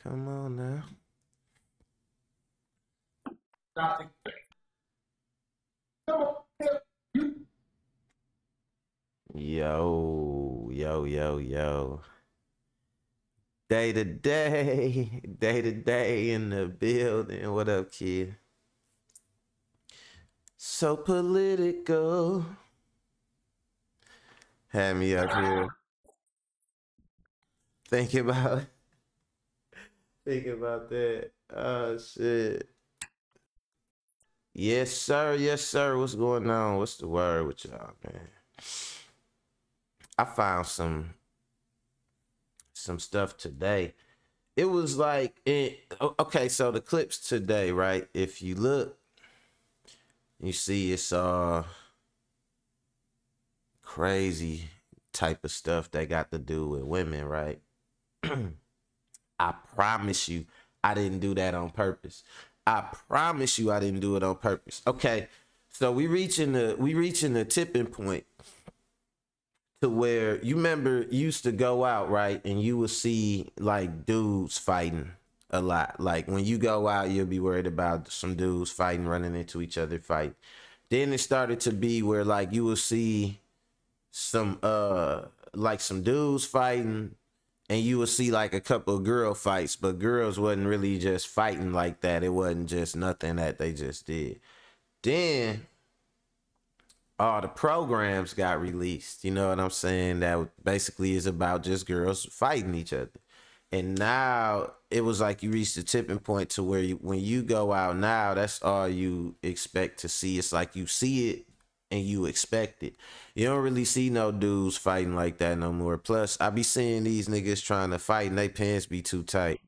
Come on now. Yo, yo, yo, yo. Day to day, day to day in the building. What up, kid? So political. Had me up here thinking about thinking about that. Oh shit. Yes, sir. Yes, sir. What's going on? What's the word with y'all, man? I found some stuff today. It was like okay, so the clips today, right? If you look, you see it's crazy type of stuff that got to do with women, right? I promise you, I didn't do that on purpose. I promise you, I didn't do it on purpose. Okay, so we reaching the tipping point to where you remember you used to go out, right, and you would see like dudes fighting a lot. Like when you go out, you'll be worried about some dudes fighting, running into each other, fight. Then it started to be where like you will see some like some dudes fighting, and you would see like a couple of girl fights, but girls wasn't really just fighting like that. It wasn't just nothing that they just did. Then all the programs got released, you know what I'm saying, that basically is about just girls fighting each other. And now it was like you reached the tipping point to where when you go out now, that's all you expect to see. It's like you see it and you expect it. You don't really see no dudes fighting like that no more. Plus, I be seeing these niggas trying to fight and they pants be too tight.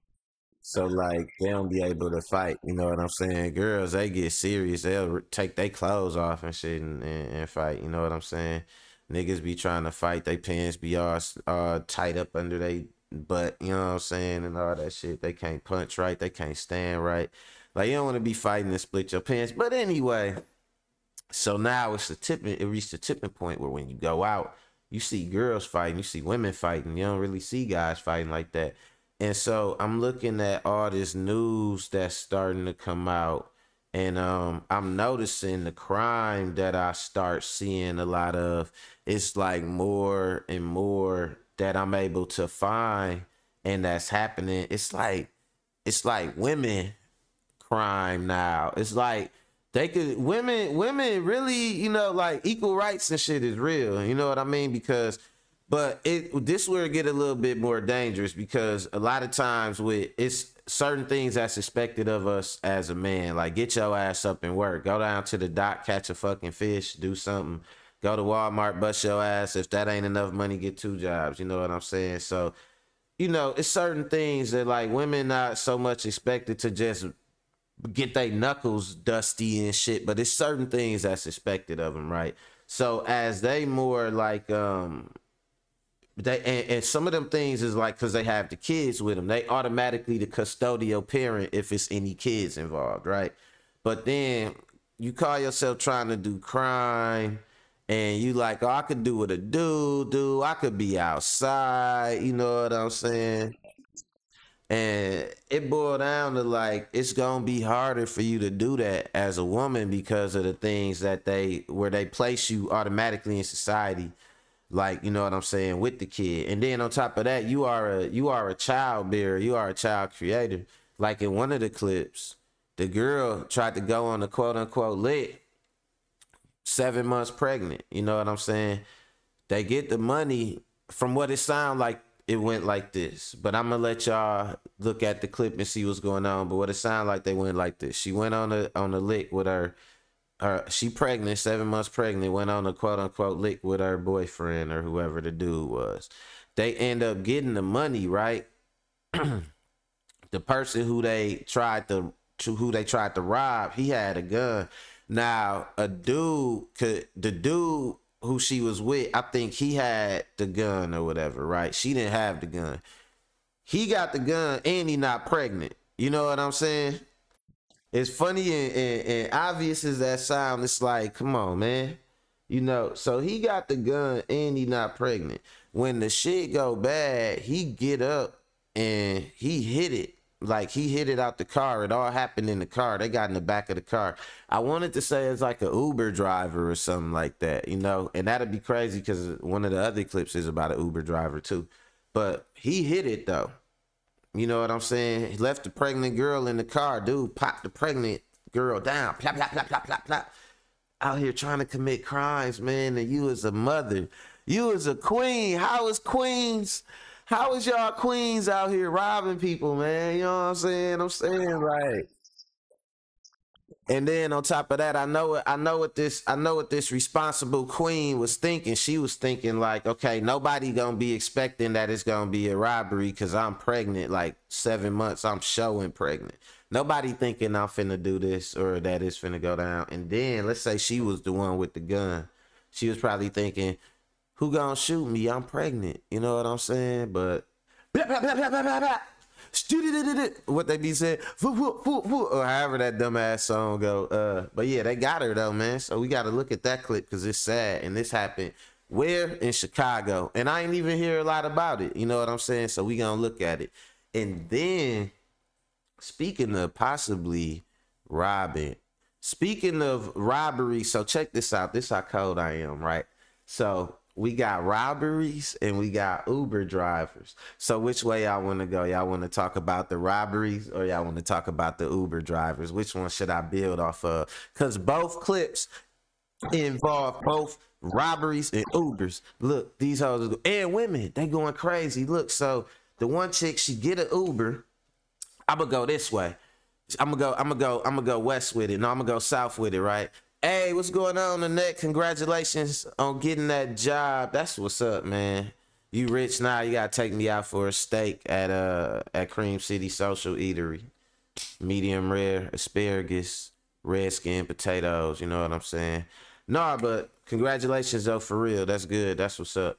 So like they don't be able to fight, you know what I'm saying? Girls, they get serious. They'll take their clothes off and shit and fight, you know what I'm saying? Niggas be trying to fight, they pants be all tight up under they butt, you know what I'm saying, and all that shit. They can't punch right, they can't stand right. Like you don't want to be fighting and split your pants. But anyway, so now it reached a tipping point where when you go out, you see girls fighting, you see women fighting. You don't really see guys fighting like that. And so I'm looking at all this news that's starting to come out, and I'm noticing the crime that I start seeing a lot of. It's like more and more that I'm able to find, and that's happening. It's like women crime now. It's like they could women really, like equal rights and shit is real. You know what I mean? Because but this where it get a little bit more dangerous, because a lot of times with it's certain things that's expected of us as a man. Like get your ass up and work. Go down to the dock, catch a fucking fish, do something. Go to Walmart, bust your ass. If that ain't enough money, get two jobs. You know what I'm saying? So, it's certain things that like women not so much expected to just get their knuckles dusty and shit, but it's certain things that's expected of them, right? So as they more like they and some of them things is like because they have the kids with them, they automatically the custodial parent if it's any kids involved, right? But then you call yourself trying to do crime, and you like, oh, I could do what a dude do. I could be outside. You know what I'm saying? And it boiled down to like it's gonna be harder for you to do that as a woman because of the things that they place you automatically in society, like you know what I'm saying, with the kid. And then on top of that, you are a child bearer, you are a child creator. Like in one of the clips, the girl tried to go on the quote unquote lick, 7 months pregnant. You know what I'm saying? They get the money. From what it sound like, it went like this. But I'm gonna let y'all look at the clip and see what's going on. But what it sound like, they went like this. She went on the lick with her she pregnant, 7 months pregnant, went on a quote unquote lick with her boyfriend or whoever the dude was. They end up getting the money, right? The person who they tried to rob, he had a gun. Now the dude who she was with, I think he had the gun or whatever, right? She didn't have the gun. He got the gun and he not pregnant. You know what I'm saying? It's funny and obvious as that sound. It's like, come on, man. So he got the gun and he not pregnant. When the shit go bad, he get up and he hit it. Like he hit it out the car. It all happened in the car. They got in the back of the car. I wanted to say it's like an Uber driver or something like that, you know, and that'd be crazy because one of the other clips is about an Uber driver too. But he hit it though. You know what I'm saying? He left the pregnant girl in the car. Dude popped the pregnant girl down. Plop, plop, plop, plop, plop, plop. Out here trying to commit crimes, man. And you as a mother, you as a queen. How is queens? How is y'all queens out here robbing people, man? You know what I'm saying? I'm saying like, and then on top of that, I know what this responsible queen was thinking. She was thinking like, okay, nobody gonna be expecting that it's gonna be a robbery because I'm pregnant, like 7 months. I'm showing pregnant. Nobody thinking I'm finna do this or that it's finna go down. And then let's say she was the one with the gun. She was probably thinking, who gonna shoot me? I'm pregnant. You know what I'm saying? But what they be saying, or however that dumbass song go. But yeah, they got her though, man. So we got to look at that clip because it's sad, and this happened where in Chicago, and I ain't even hear a lot about it. You know what I'm saying? So we gonna look at it, and then speaking of possibly robbing, speaking of robbery, so check this out. This how cold I am, right? So we got robberies and we got Uber drivers. So which way y'all want to go? Y'all want to talk about the robberies or y'all want to talk about the Uber drivers? Which one should I build off of? Because both clips involve both robberies and Ubers. Look, these hoes and women, they going crazy. Look, so the one chick, she get an Uber. I'm gonna go this way. I'm gonna go west with it. No, I'm gonna go south with it, right? Hey, what's going on, Annette? Congratulations on getting that job. That's what's up, man. You rich now. You gotta take me out for a steak at Cream City Social Eatery. Medium rare asparagus, red skin potatoes. You know what I'm saying? Nah, but congratulations though, for real. That's good. That's what's up.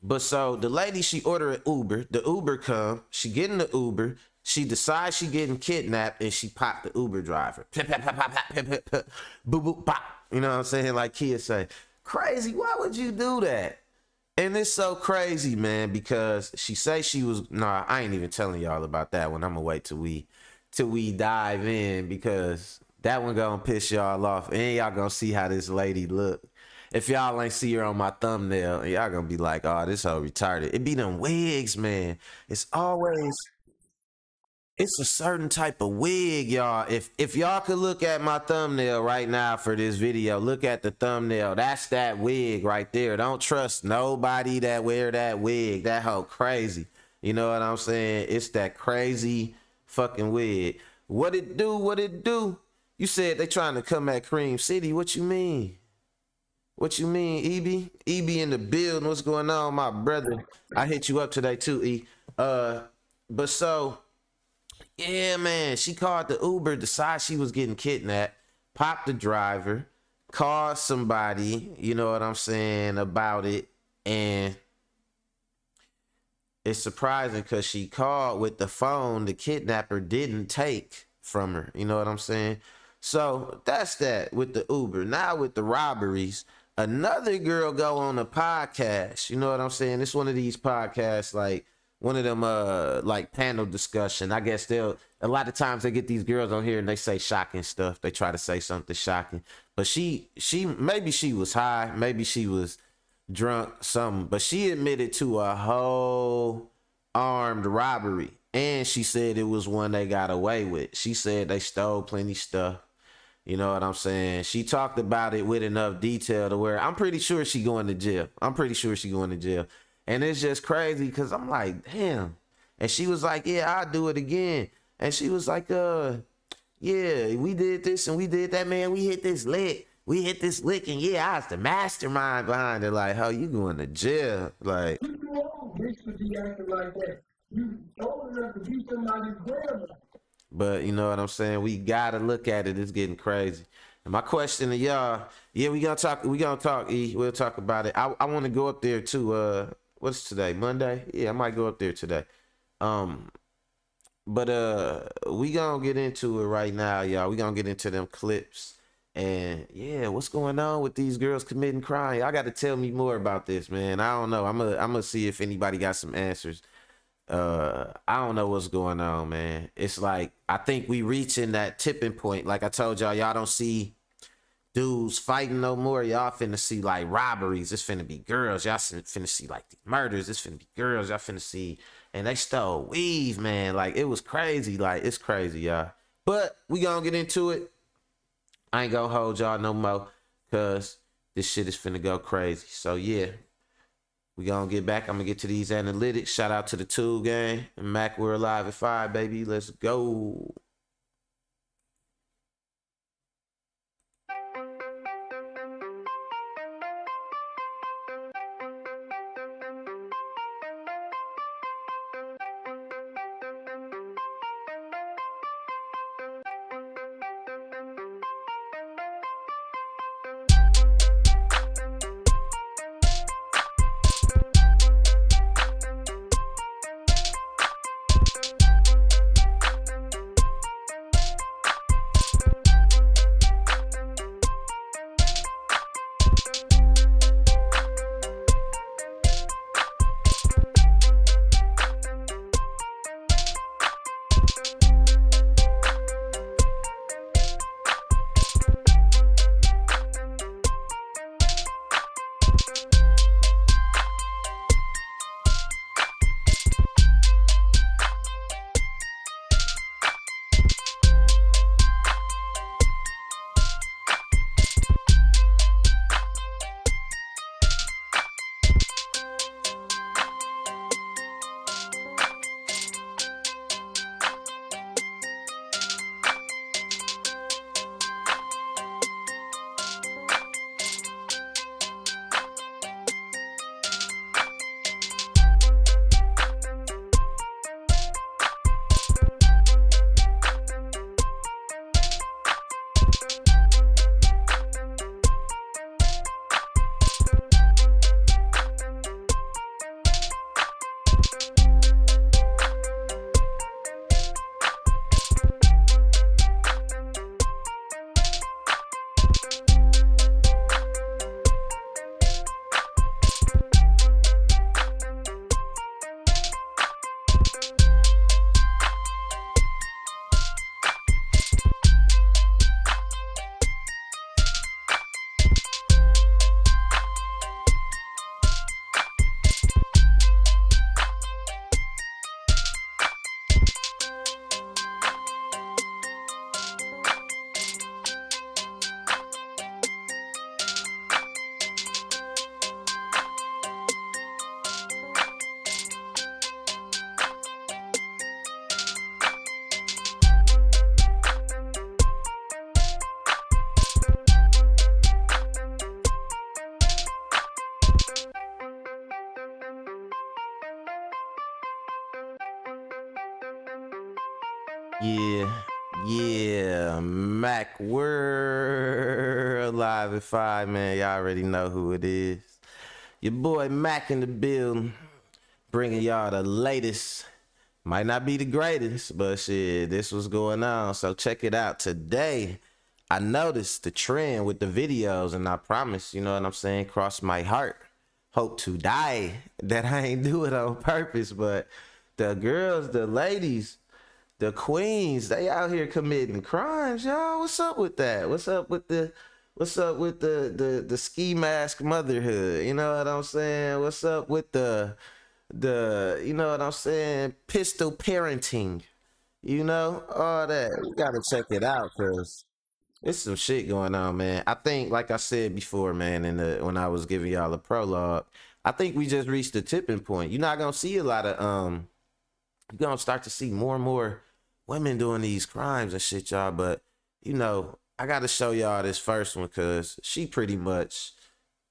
But so the lady, she ordered an Uber. The Uber come. She get in the Uber. She decides she getting kidnapped and she popped the Uber driver. Pip, pip, pip, pip, pip, pip, pip. Boop, boop, pop. You know what I'm saying? Like kids say, crazy. Why would you do that? And it's so crazy, man, because she say she was, nah, I ain't even telling y'all about that one. I'm gonna wait till we dive in because that one gonna piss y'all off and y'all gonna see how this lady look. If y'all ain't see her on my thumbnail, y'all gonna be like, oh, this hoe retarded. It be them wigs, man. It's always, it's a certain type of wig, y'all. If y'all could look at my thumbnail right now for this video, look at the thumbnail. That's that wig right there. Don't trust nobody that wear that wig. That hoe crazy. You know what I'm saying? It's that crazy fucking wig. What it do? What it do? You said they trying to come at Cream City. What you mean? What you mean, EB? EB in the building. What's going on, my brother? I hit you up today too, E. But so, yeah, man, she called the Uber, decided she was getting kidnapped, popped the driver, called somebody, you know what I'm saying, about it. And it's surprising because she called with the phone the kidnapper didn't take from her. You know what I'm saying? So that's that with the Uber. Now with the robberies, another girl go on a podcast. You know what I'm saying? It's one of these podcasts, like one of them like panel discussion. I guess they'll, a lot of times they get these girls on here and they say shocking stuff. They try to say something shocking. But she maybe she was high, maybe she was drunk, something, but she admitted to a whole armed robbery. And she said it was one they got away with. She said they stole plenty stuff. You know what I'm saying? She talked about it with enough detail to where I'm pretty sure she going to jail. I'm pretty sure she going to jail. And it's just crazy because I'm like, damn. And she was like, yeah, I'll do it again. And she was like, yeah, we did this and we did that, man. We hit this lick. We hit this lick, and yeah, I was the mastermind behind it. Like, how you going to jail? Like, you know, bitch would be acting like that. You told enough to be somebody's grandma. But you know what I'm saying? We gotta look at it. It's getting crazy. And my question to y'all, yeah, we gonna talk, E. We'll talk about it. I want to go up there too. What's today? Monday? Yeah, I might go up there today. But we gonna get into it right now, y'all. We gonna get into them clips. And yeah, what's going on with these girls committing crime? Y'all got to tell me more about this, man. I don't know. I'm gonna see if anybody got some answers. I I don't know what's going on, man. It's like I think we reaching that tipping point. Like I told y'all, y'all don't see dudes fighting no more. Y'all finna see like robberies. It's finna be girls. Y'all finna see like the murders. It's finna be girls. Y'all finna see, and they stole weave, man. Like it was crazy. Like it's crazy, y'all. But we gonna get into it. I ain't gonna hold y'all no more, cause this shit is finna go crazy. So yeah, we gonna get back. I'm gonna get to these analytics. Shout out to the Tool Gang and Mac. We're live at 5, baby. Let's go. Yeah, Mac, we're live at 5, man. Y'all already know who it is. Your boy Mac in the building, bringing y'all the latest. Might not be the greatest, but shit, this was going on. So check it out. Today, I noticed the trend with the videos, and I promise, you know what I'm saying, cross my heart, hope to die that I ain't do it on purpose, but the girls, the ladies, the queens, they out here committing crimes, y'all. What's up with that? What's up with the ski mask motherhood? You know what I'm saying? What's up with the you know what I'm saying, pistol parenting? You know, all that. We gotta check it out, cause there's some shit going on, man. I think, like I said before, man, when I was giving y'all a prologue, I think we just reached the tipping point. You're not gonna see a lot of you're gonna start to see more and more women doing these crimes and shit, y'all. But you know, I gotta show y'all this first one, cause she pretty much,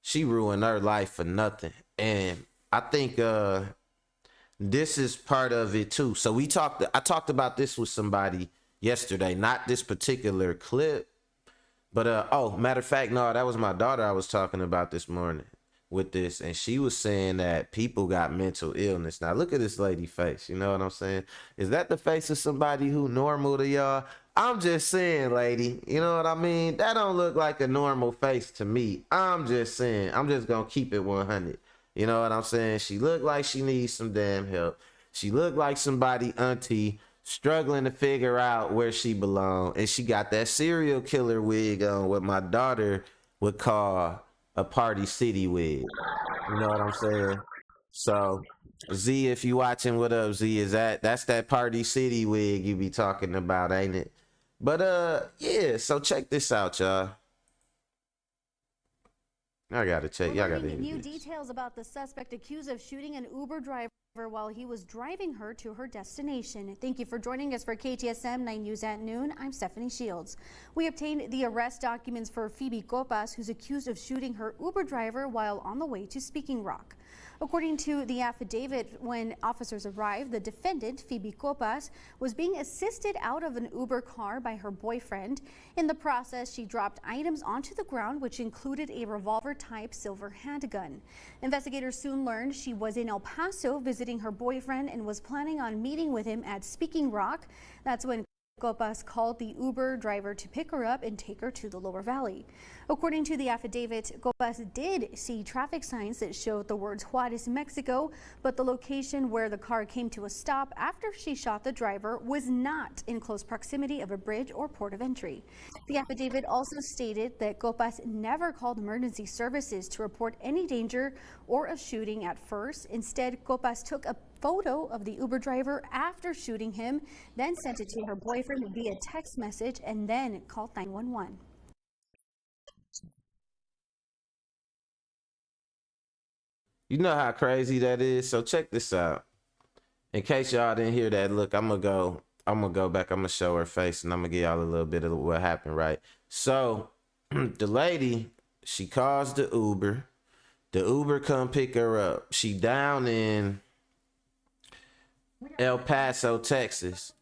she ruined her life for nothing. And I think this is part of it too. So I talked about this with somebody yesterday, not this particular clip, but oh, matter of fact, no, that was my daughter I was talking about this morning with this, and she was saying that people got mental illness. Now look at this lady face, you know what I'm saying? Is that the face of somebody who normal to y'all? I'm just saying, lady, you know what I mean? That don't look like a normal face to me. I'm just saying, I'm just gonna keep it 100. You know what I'm saying? She look like she needs some damn help. She looked like somebody auntie struggling to figure out where she belonged. And she got that serial killer wig on, what my daughter would call a Party City wig. You know what I'm saying? So Z, if you watching, what up, Z? That's that Party City wig you be talking about, ain't it? But yeah, so check this out, y'all. I gotta check. Y'all gotta hear new this. details about the suspect accused of shooting an Uber driver while he was driving her to her destination. Thank you for joining us for KTSM 9 News at noon. I'm Stephanie Shields. We obtained the arrest documents for Phoebe Copas, who's accused of shooting her Uber driver while on the way to Speaking Rock. According to the affidavit, when officers arrived, the defendant, Phoebe Copas, was being assisted out of an Uber car by her boyfriend. In the process, she dropped items onto the ground, which included a revolver-type silver handgun. Investigators soon learned she was in El Paso visiting her boyfriend and was planning on meeting with him at Speaking Rock. That's when Copas called the Uber driver to pick her up and take her to the Lower Valley. According to the affidavit, Copas did see traffic signs that showed the words Juarez, Mexico, but the location where the car came to a stop after she shot the driver was not in close proximity of a bridge or port of entry. The affidavit also stated that Copas never called emergency services to report any danger or a shooting at first. Instead, Copas took a photo of the Uber driver after shooting him, then sent it to her boyfriend via text message, and then called 911. You know how crazy that is? So check this out. In case y'all didn't hear that, look, I'm gonna go back, I'm gonna show her face, and I'm gonna give y'all a little bit of what happened, right? So the lady, she calls the Uber come pick her up. She down in El Paso, Texas.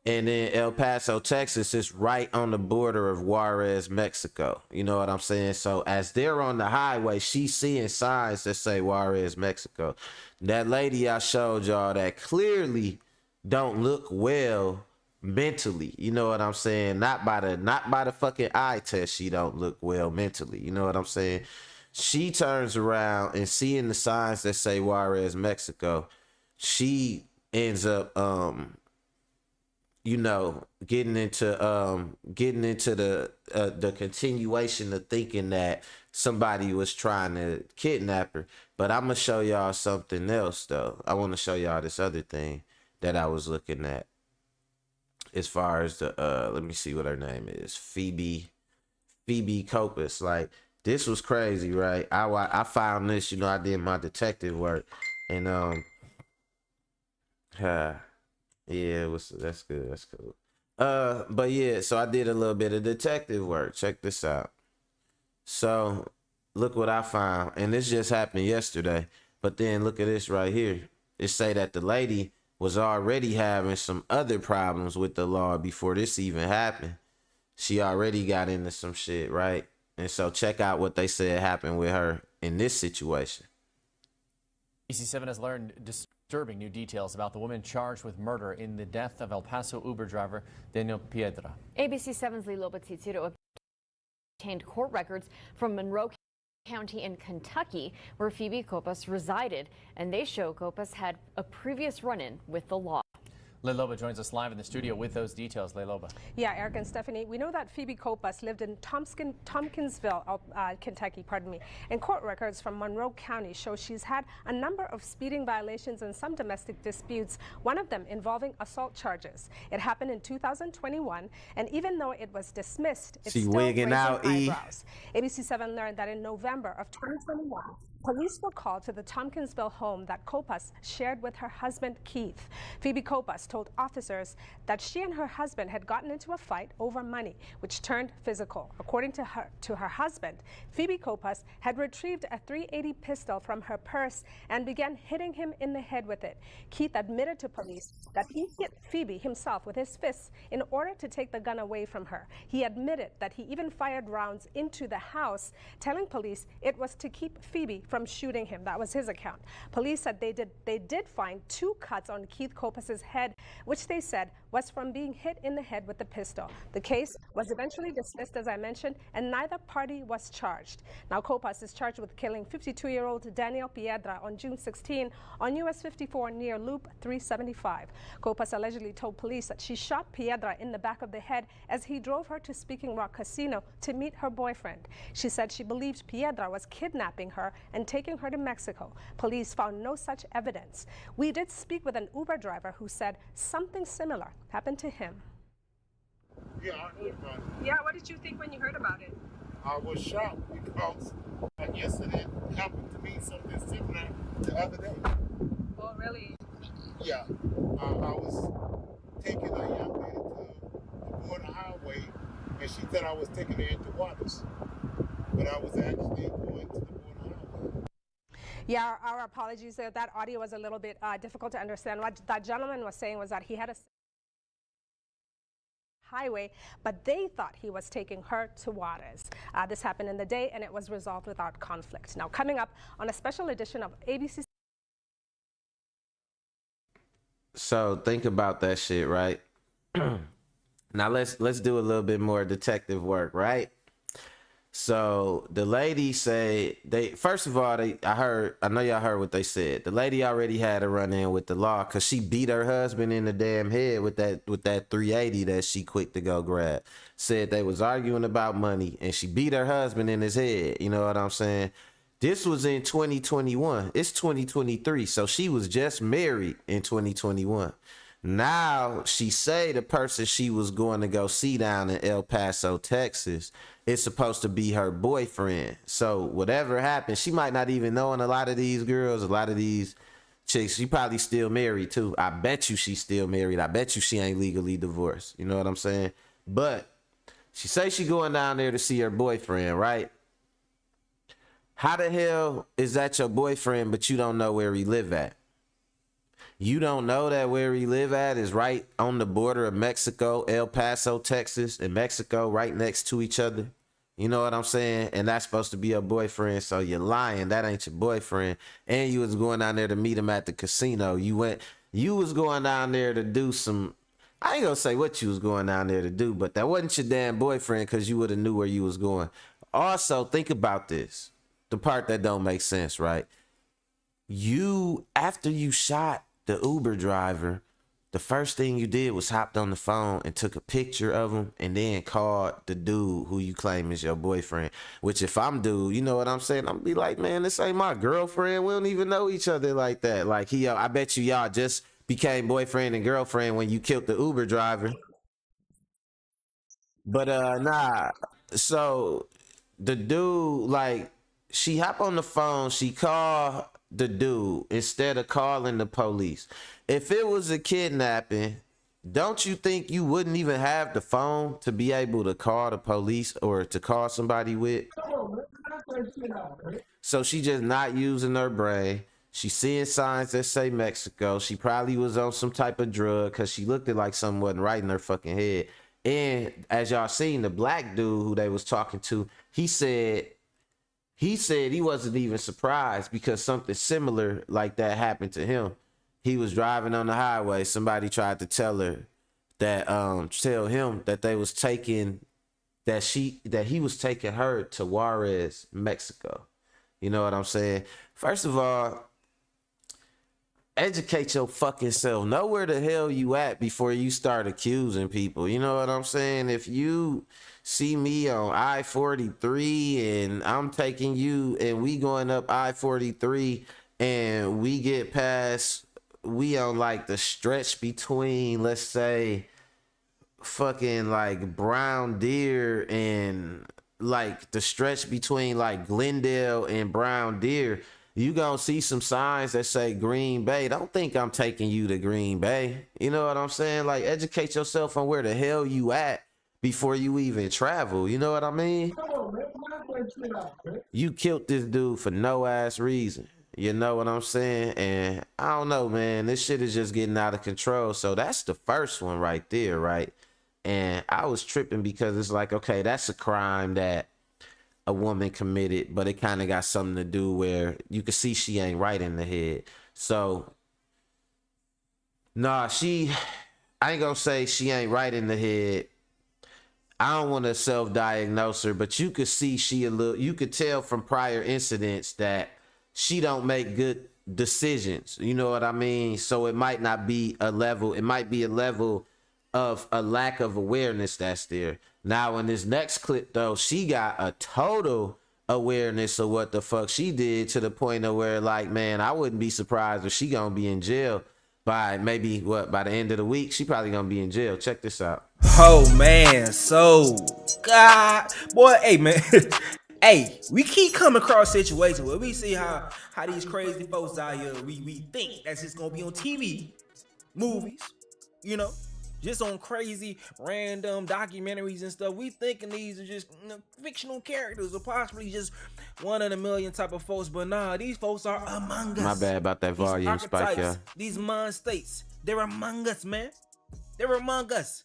And then El Paso, Texas is right on the border of Juarez, Mexico. You know what I'm saying? So as they're on the highway, she's seeing signs that say Juarez, Mexico. That lady I showed y'all that clearly don't look well mentally. You know what I'm saying? Not by the fucking eye test, she don't look well mentally. You know what I'm saying? She turns around and seeing the signs that say Juarez, Mexico, she ends up you know, getting into the continuation of thinking that somebody was trying to kidnap her. But I'm gonna show y'all something else though. I want to show y'all this other thing that I was looking at, as far as the let me see what her name is. Phoebe Copas. Like, this was crazy, right? I found this, you know, I did my detective work, and yeah, that's good. That's cool. But yeah, so I did a little bit of detective work. Check this out. So look what I found, and this just happened yesterday. But then look at this right here. It say that the lady was already having some other problems with the law before this even happened. She already got into some shit, right? And so check out what they said happened with her in this situation. ABC7 has learned disturbing new details about the woman charged with murder in the death of El Paso Uber driver Daniel Piedra. ABC7's Liloba Titsiro obtained court records from Monroe County in Kentucky, where Phoebe Copas resided, and they show Copas had a previous run-in with the law. Leiloba joins us live in the studio with those details. Leiloba. Yeah, Eric and Stephanie, we know that Phoebe Copas lived in Tompkinsville, Kentucky, and court records from Monroe County show she's had a number of speeding violations and some domestic disputes, one of them involving assault charges. It happened in 2021, and even though it was dismissed, it's still raising eyebrows. ABC7 learned that in November of 2021, police were called to the Tompkinsville home that Copas shared with her husband, Keith. Phoebe Copas told officers that she and her husband had gotten into a fight over money, which turned physical. According to her husband, Phoebe Copas had retrieved a .380 pistol from her purse and began hitting him in the head with it. Keith admitted to police that he hit Phoebe himself with his fists in order to take the gun away from her. He admitted that he even fired rounds into the house, telling police it was to keep Phoebe from from shooting him. That was his account. Police said they did find 2 cuts on Keith Copas's head, which they said was from being hit in the head with the pistol. The case was eventually dismissed, as I mentioned, and neither party was charged. Now, Copas is charged with killing 52-year-old Daniel Piedra on June 16 on US 54 near Loop 375. Copas allegedly told police that she shot Piedra in the back of the head as he drove her to Speaking Rock Casino to meet her boyfriend. She said she believed Piedra was kidnapping her and taking her to Mexico. Police found no such evidence. We did speak with an Uber driver who said something similar happened to him. Yeah, I heard about it. Yeah, what did you think when you heard about it? I was shocked because an incident happened to me something similar the other day. Oh, really? Yeah, I was taking a young lady to the border highway, and she thought I was taking her into Waters, but I was actually going to the border highway. Yeah, our apologies there. That audio was a little bit difficult to understand. What that gentleman was saying was that he had a highway, but they thought he was taking her to Juarez. This happened in the day, and it was resolved without conflict. Now, coming up on a special edition of ABC. So think about that shit, right? Now let's do a little bit more detective work, right? So the lady said first of all, I know y'all heard what they said. The lady already had a run in with the law because she beat her husband in the damn head with that 380 that she quick to go grab. Said they was arguing about money and she beat her husband in his head. You know what I'm saying? This was in 2021. It's 2023. So she was just married in 2021. Now she say the person she was going to go see down in El Paso, Texas, is supposed to be her boyfriend. So whatever happened, she might not even know. And a lot of these girls, a lot of these chicks, she probably still married too. I bet you she's still married. I bet you she ain't legally divorced. You know what I'm saying? But she say she going down there to see her boyfriend, right? How the hell is that your boyfriend, but you don't know where he live at? You don't know that where he live at is right on the border of Mexico, El Paso, Texas, and Mexico right next to each other. You know what I'm saying? And that's supposed to be your boyfriend. So you're lying. That ain't your boyfriend. And you was going down there to meet him at the casino. You was going down there to do some, I ain't gonna say what you was going down there to do, but that wasn't your damn boyfriend because you would have knew where you was going. Also, think about this. The part that don't make sense, right? After you shot the Uber driver, the first thing you did was hopped on the phone and took a picture of him and then called the dude who you claim is your boyfriend. Which if I'm dude, you know what I'm saying? I'm be like, man, this ain't my girlfriend. We don't even know each other like that. Like I bet you y'all just became boyfriend and girlfriend when you killed the Uber driver. But nah. So the dude, like, she hop on the phone, she called the dude instead of calling the police. If it was a kidnapping, don't you think you wouldn't even have the phone to be able to call the police or to call somebody with? So she just not using her brain. She seeing signs that say Mexico. She probably was on some type of drug because she looked at like something wasn't right in her fucking head. And as y'all seen, the black dude who they was talking to, he said he wasn't even surprised because something similar like that happened to him. He was driving on the highway. Somebody tried to tell him that they was taking that he was taking her to Juarez, Mexico. You know what I'm saying? First of all, educate your fucking self. Know where the hell you at before you start accusing people. You know what I'm saying? If you see me on I-43 and I'm taking you and we going up I-43 and we get past, we on like the stretch between, let's say, fucking like Brown Deer and like the stretch between like Glendale and Brown Deer, you gonna see some signs that say Green Bay. Don't think I'm taking you to Green Bay. You know what I'm saying? Like, educate yourself on where the hell you at before you even travel. You know what I mean? You killed this dude for no ass reason. You know what I'm saying? And I don't know, man. This shit is just getting out of control. So that's the first one right there, right? And I was tripping because it's like, okay, that's a crime that a woman committed, but it kind of got something to do where you can see she ain't right in the head. So, nah, I ain't gonna say she ain't right in the head. I don't want to self-diagnose her, but you could see you could tell from prior incidents that she don't make good decisions. You know what I mean? So it might not be a level, it might be a level of a lack of awareness that's there. Now in this next clip though, she got a total awareness of what the fuck she did, to the point of where, like, man, I wouldn't be surprised if she gonna be in jail by maybe by the end of the week. She probably gonna be in jail. Check this out. Oh man, so God, boy, hey man, hey, we keep coming across situations where we see how these crazy folks out here, we think that's just gonna be on TV, movies, you know, just on crazy random documentaries and stuff. We thinking these are just fictional characters or possibly just one in a million type of folks, but nah, these folks are among us. My bad about that volume spike, y'all. These mind states, they're among us, man. They're among us.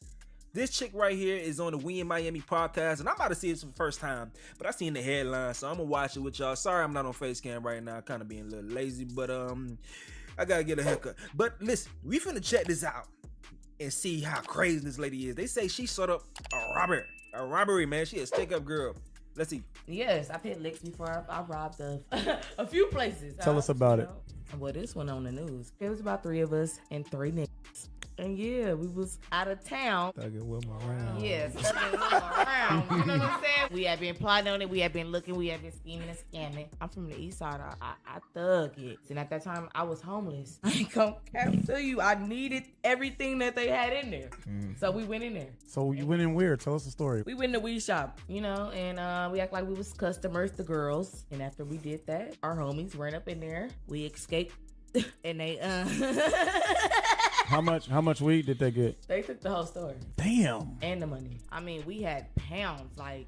This chick right here is on the We in Miami podcast, and I'm about to see this for the first time, but I seen the headline, so I'm gonna watch it with y'all. Sorry I'm not on face cam right now, kind of being a little lazy, but I gotta get a haircut. But listen, we finna check this out and see how crazy this lady is. They say she set up a robbery, man. She a stick-up girl. Let's see. Yes, I've hit licks before. I robbed a few places. Tell us about it. Well, this one on the news. It was about 3 of us and 3 niggas. And yeah, we was out of town. Thugging Wilma around. Yes, thugging Wilma around. You know what I'm saying? We had been plotting on it. We had been looking. We had been scheming and scamming. I'm from the east side. I thug it. And at that time, I was homeless. I ain't gonna tell you, I needed everything that they had in there. So we went in there. So you went in where? Tell us the story. We went in the weed shop, you know, and we act like we was customers, the girls. And after we did that, our homies ran up in there. We escaped. And they How much weed did they get? They took the whole store. Damn. And the money. I mean, we had pounds, like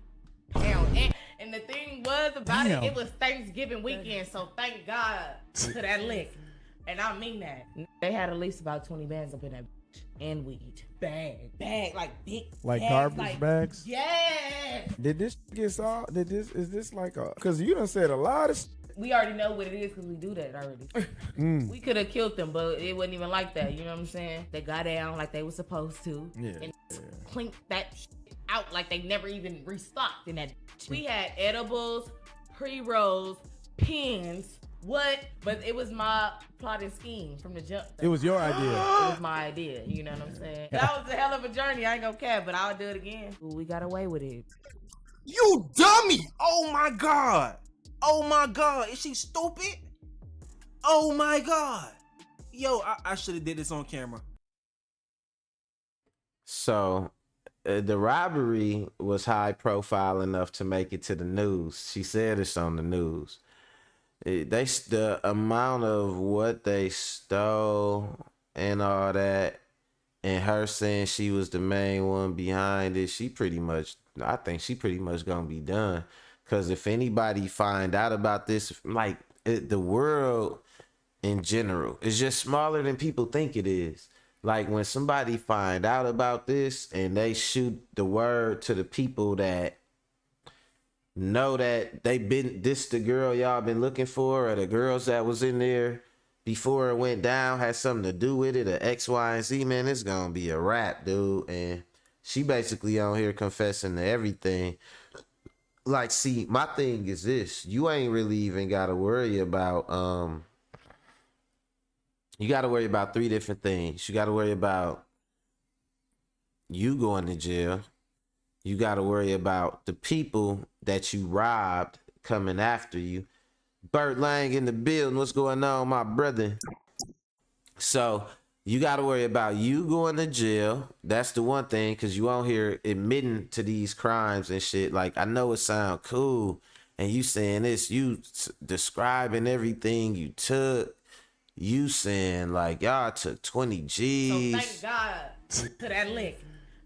pounds. And the thing was about it was Thanksgiving weekend, so thank God to that lick. And I mean that. They had at least about 20 bands up in that bitch. And weed. Bag, like big like bags, garbage bags? Yeah. Did this get solved? Is this like a, cause you done said a lot of We already know what it is because we do that already. We could have killed them, but it wasn't even like that. You know what I'm saying? They got down like they were supposed to. Yeah. And clinked that shit out like they never even restocked in that. We had edibles, pre-rolls, pins. What? But it was my plotted scheme from the jump. It was your idea. It was my idea. You know what I'm saying? That was a hell of a journey. I ain't gonna care, but I'll do it again. Ooh, we got away with it. You dummy! Oh my God! Oh my God, is she stupid? Oh my God. Yo, I should have did this on camera. So the robbery was high profile enough to make it to the news. She said it's on the news. The amount of what they stole and all that, and her saying she was the main one behind it, I think she pretty much gonna be done. Because if anybody find out about this, like the world in general is just smaller than people think it is. Like when somebody find out about this and they shoot the word to the people that know that this the girl y'all been looking for, or the girls that was in there before it went down had something to do with it, or X, Y, and Z, man, it's gonna be a wrap, dude. And she basically on here confessing to everything. Like, see, my thing is this. You ain't really even got to worry about, you got to worry about 3 different things. You got to worry about you going to jail. You got to worry about the people that you robbed coming after you. Burt Lang in the building. What's going on, my brother? So you got to worry about you going to jail. That's the one thing, because you on here admitting to these crimes and shit. Like, I know it sound cool, and you saying this, you describing everything you took. You saying, like, y'all took 20 G's. So thank God to that lick.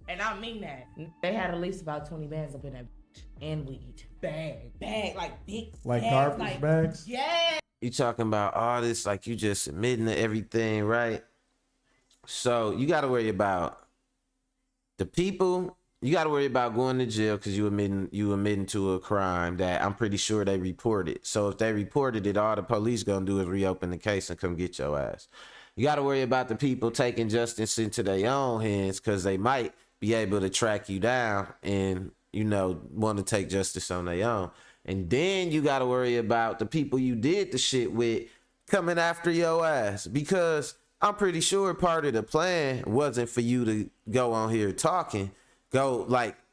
And I mean that. They had at least about 20 bands up in that bitch. And weed. Bag, like big like bags, garbage like, bags? Yeah. You talking about all this, like you just admitting to everything, right? So you got to worry about the people You got to worry about going to jail because you admitting to a crime that I'm pretty sure they reported. So if they reported it, all the police gonna do is reopen the case and come get your ass. You got to worry about the people taking justice into their own hands because they might be able to track you down and, want to take justice on their own. And then you got to worry about the people you did the shit with coming after your ass, because I'm pretty sure part of the plan wasn't for you to go on here talking.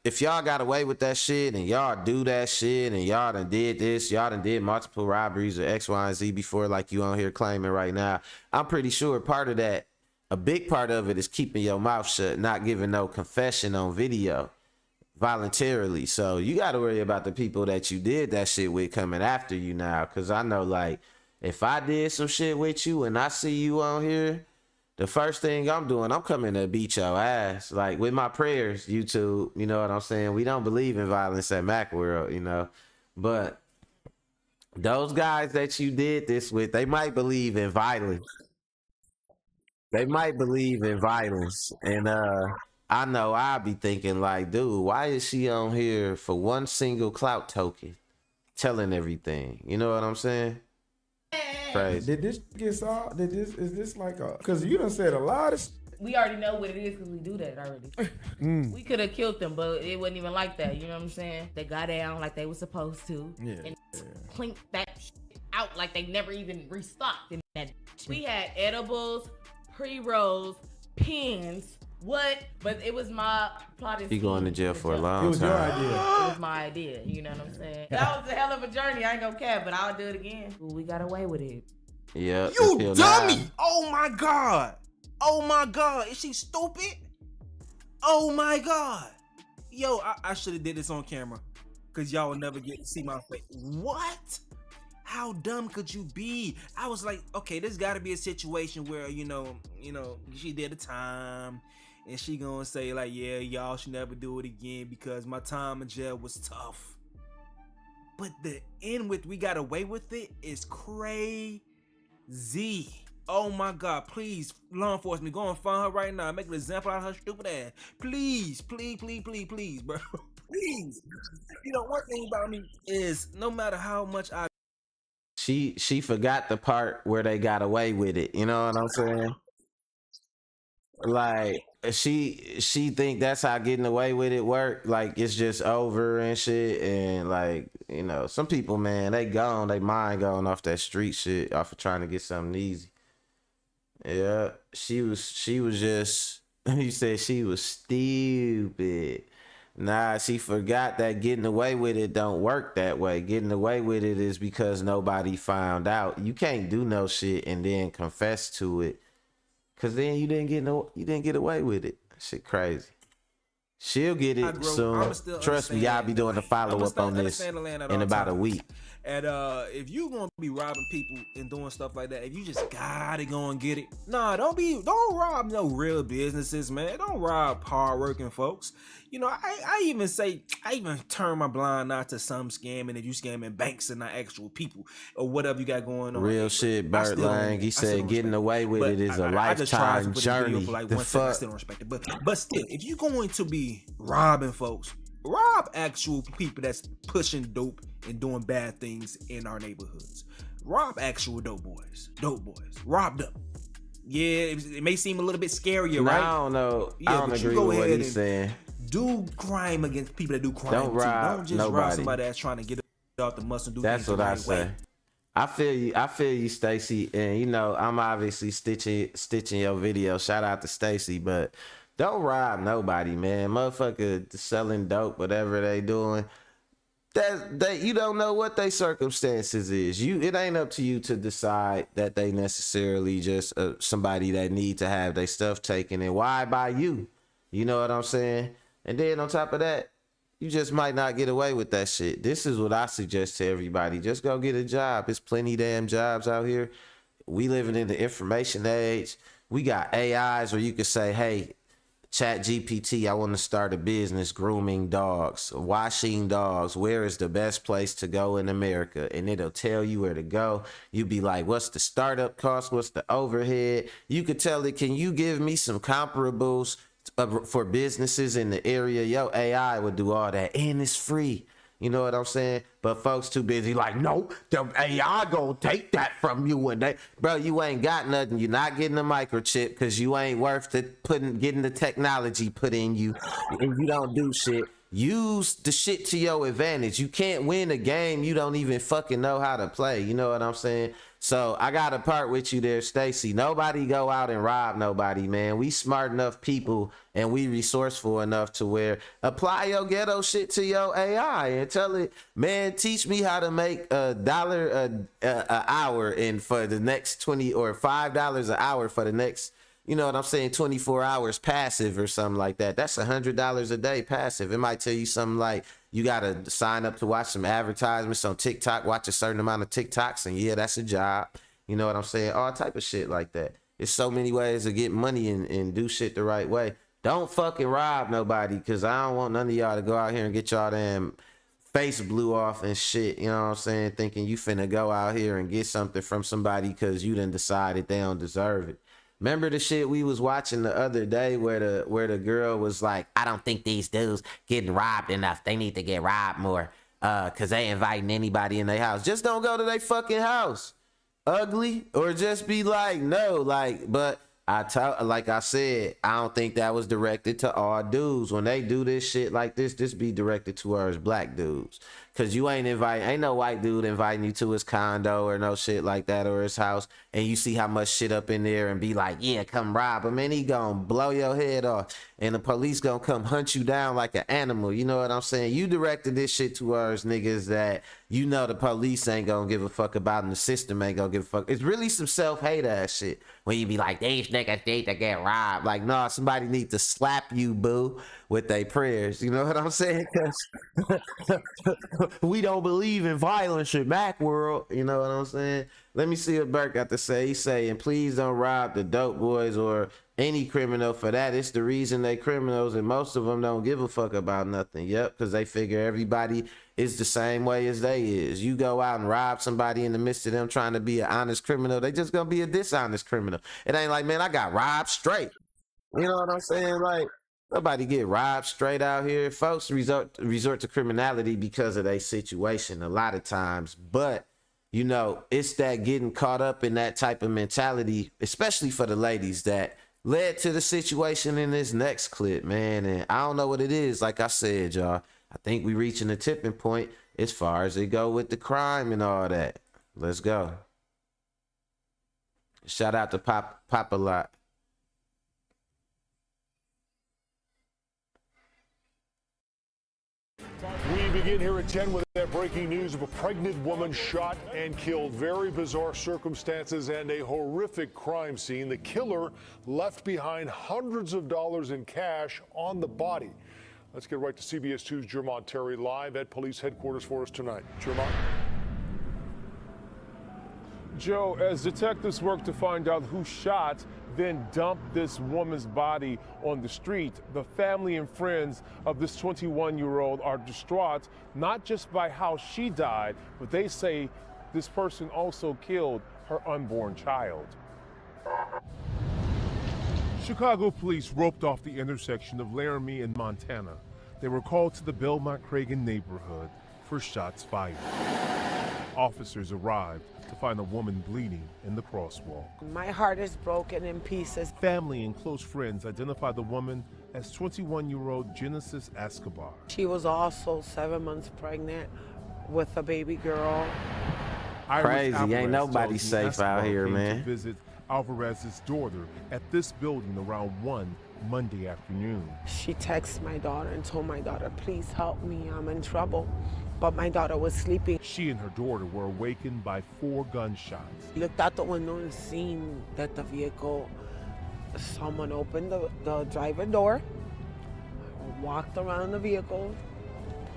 If y'all got away with that shit and y'all do that shit and y'all done did this, y'all done did multiple robberies or X, Y, and Z before, like you on here claiming right now, I'm pretty sure part of that, a big part of it is keeping your mouth shut, not giving no confession on video voluntarily. So you got to worry about the people that you did that shit with coming after you now. Because I know, like, if I did some shit with you and I see you on here, the first thing I'm doing, I'm coming to beat your ass. Like, with my prayers, YouTube, you know what I'm saying? We don't believe in violence at Macworld, But those guys that you did this with, they might believe in violence. They might believe in violence. And I know I'll be thinking, like, dude, why is she on here for one single clout token telling everything? You know what I'm saying? Crazy. Did this get solved? Is this like a? Because you done said a lot of. We already know what it is because we do that already. We could have killed them, but it wasn't even like that. You know what I'm saying? They got down like they were supposed to, and cleaned that shit out like they never even restocked in that. We had edibles, pre-rolls, pins. What? But it was my plot. He going to jail for a long time. It was your idea. It was my idea. You know what I'm saying? That was a hell of a journey. I ain't gonna care, but I'll do it again. We got away with it. Yeah. You dummy! Oh my god! Oh my god! Is she stupid? Oh my god! Yo, I should have did this on camera, cause y'all will never get to see my face. What? How dumb could you be? I was like, okay, there's got to be a situation where she did a time. And she gonna say like, yeah, y'all should never do it again because my time in jail was tough. But the end with we got away with it is crazy. Oh my god, please, law enforcement, go and find her right now. Make an example out of her stupid ass. Please, please, please, please, please, bro. Please. One thing about me is no matter how much She forgot the part where they got away with it. You know what I'm saying? Like, she think that's how getting away with it work. Like, it's just over and shit. And like, some people, man, they mind gone off that street shit, off of trying to get something easy. Yeah, she was just, you said she was stupid. Nah, she forgot that getting away with it don't work that way. Getting away with it is because nobody found out. You can't do no shit and then confess to it, cause then you didn't get away with it. Shit crazy. She'll get it soon. Trust me, y'all be doing the follow up on this in about a week. And if you gonna be robbing people and doing stuff like that, if you just gotta go and get it, nah, don't rob no real businesses, man. Don't rob hardworking folks. I even turn my blind eye to some scamming if you scamming banks and not actual people or whatever you got going on. Real shit, Bert Lang. He said getting away with it is a lifetime journey. The fuck? I still don't respect it, but still, if you're going to be robbing folks, rob actual people that's pushing dope and doing bad things in our neighborhoods. Rob actual dope boys. Rob them. Yeah, it may seem a little bit scarier, right? I don't know. Yeah, I don't agree with what he's saying. Do crime against people that do crime. Don't rob Don't just nobody. rob somebody that's trying to get off the muscle and do That's things what the I right say. way. I feel you, Stacy. And I'm obviously stitching your video. Shout out to Stacy, but don't rob nobody, man. Motherfucker selling dope, whatever they doing. You don't know what their circumstances is. It ain't up to you to decide that they necessarily just somebody that need to have their stuff taken. And why by you? You know what I'm saying? And then on top of that, you just might not get away with that shit. This is what I suggest to everybody. Just go get a job. There's plenty damn jobs out here. We living in the information age. We got AIs where you can say, hey, Chat GPT, I want to start a business grooming dogs, washing dogs. Where is the best place to go in America? And it'll tell you where to go. You be like, what's the startup cost? What's the overhead? You could tell it, can you give me some comparables for businesses in the area, yo, AI would do all that, and it's free. You know what I'm saying? But folks too busy like, no, the AI gonna take that from you, and bro, you ain't got nothing. You're not getting a microchip because you ain't worth getting the technology put in you, and you don't do shit. Use the shit to your advantage. You can't win a game you don't even fucking know how to play. You know what I'm saying? So I got to part with you there, Stacy. Nobody go out and rob nobody, man. We smart enough people and we resourceful enough to where apply your ghetto shit to your AI and tell it, man, teach me how to make $1 an hour and for the next 20 or $5 an hour for the next, you know what I'm saying, 24 hours passive or something like that. That's $100 a day passive. It might tell you something like, you got to sign up to watch some advertisements on TikTok, watch a certain amount of TikToks, and yeah, that's a job. You know what I'm saying? All type of shit like that. There's so many ways to get money and do shit the right way. Don't fucking rob nobody, because I don't want none of y'all to go out here and get y'all damn face blew off and shit. You know what I'm saying? Thinking you finna go out here and get something from somebody because you done decided they don't deserve it. Remember the shit we was watching the other day where the girl was like, I don't think these dudes getting robbed enough. They need to get robbed more because they inviting anybody in their house. Just don't go to their fucking house. Ugly. Or just be like, no, like, but like I said, I don't think that was directed to all dudes. When they do this shit like this be directed towards black dudes. Cause you ain't no white dude inviting you to his condo or no shit like that or his house, and you see how much shit up in there and be like, yeah, come rob him, and he gonna blow your head off, and the police gonna come hunt you down like an animal. You know what I'm saying? You directed this shit towards niggas that you know the police ain't gonna give a fuck about and the system ain't gonna give a fuck. It's really some self-hate ass shit when you be like, these niggas need to get robbed. Like, no, somebody need to slap you, boo, with their prayers. You know what I'm saying? Cause we don't believe in violence in Mac world. You know what I'm saying? Let me see what Burke got to say. He's saying, please don't rob the dope boys or any criminal for that. It's the reason they criminals, and most of them don't give a fuck about nothing. Yep, because they figure everybody is the same way as they is. You go out and rob somebody in the midst of them trying to be an honest criminal, they just gonna be a dishonest criminal. It ain't like, man, I got robbed straight. You know what I'm saying? Like, nobody get robbed straight out here. Folks resort to criminality because of their situation a lot of times. But, you know, it's that getting caught up in that type of mentality, especially for the ladies, that led to the situation in this next clip, man. And I don't know what it is. Like I said, y'all, I think we reaching a tipping point as far as it go with the crime and all that. Let's go. Shout out to Papa Lot. We begin here at 10 with that breaking news of a pregnant woman shot and killed. Very bizarre circumstances and a horrific crime scene. The killer left behind hundreds of dollars in cash on the body. Let's get right to CBS 2's Jermont Terry live at police headquarters for us tonight. Jermont. Joe, as detectives work to find out who shot, then dumped this woman's body on the street, the family and friends of this 21-year-old are distraught, not just by how she died, but they say this person also killed her unborn child. Chicago police roped off the intersection of Laramie and Montana. They were called to the Belmont-Cragen neighborhood for shots fired. Officers arrived to find a woman bleeding in the crosswalk. My heart is broken in pieces. Family and close friends identified the woman as 21-year-old Genesis Escobar. She was also 7 months pregnant with a baby girl. Crazy, ain't nobody safe out here, man. To visit Alvarez's daughter at this building around 1 Monday afternoon. She texted my daughter and told my daughter, please help me, I'm in trouble. But my daughter was sleeping. She and her daughter were awakened by 4 gunshots. Looked out the window and seen that the vehicle, someone opened the driver door, walked around the vehicle,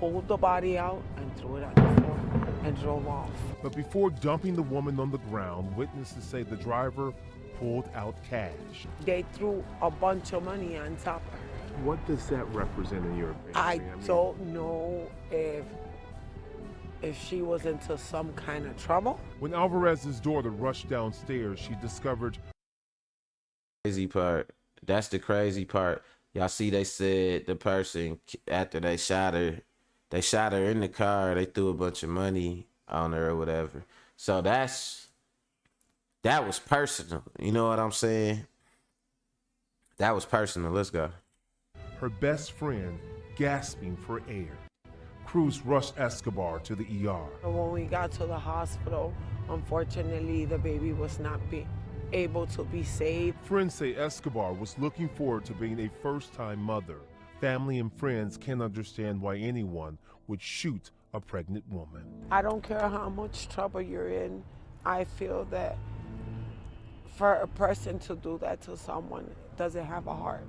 pulled the body out and threw it on the floor and drove off. But before dumping the woman on the ground, witnesses say the driver pulled out cash. They threw a bunch of money on top of her. What does that represent in your opinion? I don't know if she was into some kind of trouble. When Alvarez's daughter rushed downstairs, she discovered. Crazy part. That's the crazy part. Y'all see, they said the person, after they shot her in the car. They threw a bunch of money on her or whatever. So that was personal. You know what I'm saying? That was personal. Let's go. Her best friend gasping for air. Crews rushed Escobar to the ER. When we got to the hospital, unfortunately, the baby was not able to be saved. Friends say Escobar was looking forward to being a first-time mother. Family and friends can't understand why anyone would shoot a pregnant woman. I don't care how much trouble you're in. I feel that for a person to do that to someone doesn't have a heart.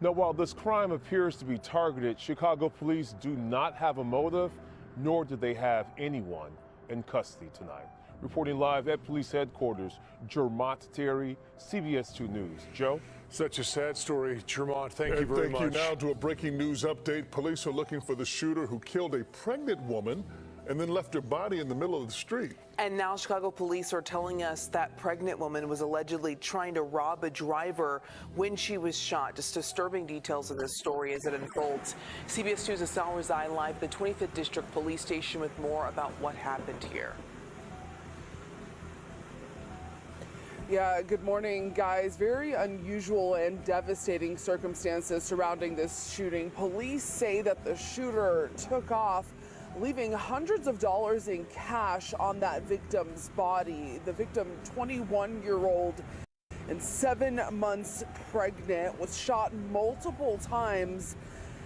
Now, while this crime appears to be targeted, Chicago police do not have a motive, nor do they have anyone in custody tonight. Reporting live at police headquarters, Jermont Terry, CBS 2 News. Joe? Such a sad story, Jermont. Thank you very much. Thank you. Now to a breaking news update. Police are looking for the shooter who killed a pregnant woman and then left her body in the middle of the street. And now Chicago police are telling us that pregnant woman was allegedly trying to rob a driver when she was shot. Just disturbing details of this story as it unfolds. CBS 2's Asal Rizai live at the 25th District Police Station with more about what happened here. Yeah, good morning, guys. Very unusual and devastating circumstances surrounding this shooting. Police say that the shooter took off, leaving hundreds of dollars in cash on that victim's body. The victim, 21-year-old and 7 months pregnant, was shot multiple times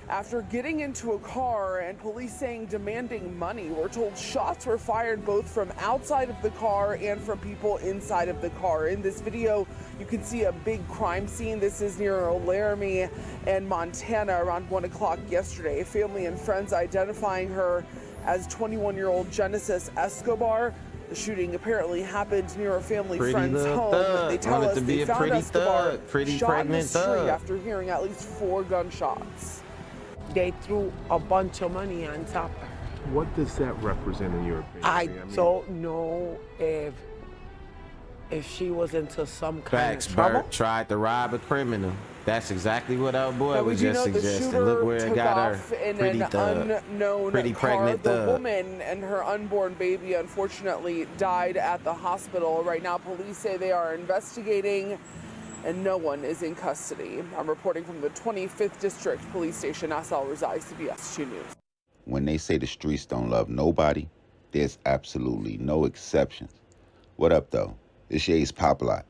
after getting into a car, and police saying demanding money. We're told shots were fired both from outside of the car and from people inside of the car. In this video, you can see a big crime scene. This is near Laramie and Montana around 1 o'clock yesterday. Family and friends identifying her as 21-year-old Genesis Escobar. The shooting apparently happened near a family friend's home. They tell us they found Escobar shot in the street after hearing at least 4 gunshots. They threw a bunch of money on top of her. What does that represent in your opinion? I don't know if she was into some kind of trouble. Burt tried to rob a criminal. That's exactly what our boy was just suggesting. Look where it got her. In an unknown pretty car. pregnant The thug. woman and her unborn baby unfortunately died at the hospital. Right now, police say they are investigating and no one is in custody. I'm reporting from the 25th District Police Station, Asal Rizai, CBS 2 News. When they say the streets don't love nobody, there's absolutely no exceptions. What up, though? It's Ye's Pop Lot.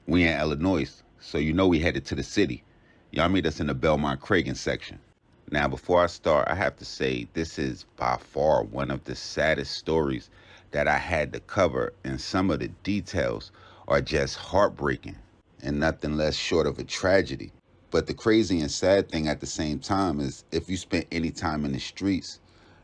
We in Illinois, so you know we headed to the city. Y'all meet us in the Belmont-Cragen section. Now, before I start, I have to say this is by far one of the saddest stories that I had to cover, and some of the details are just heartbreaking and nothing less short of a tragedy. But the crazy and sad thing at the same time is if you spent any time in the streets,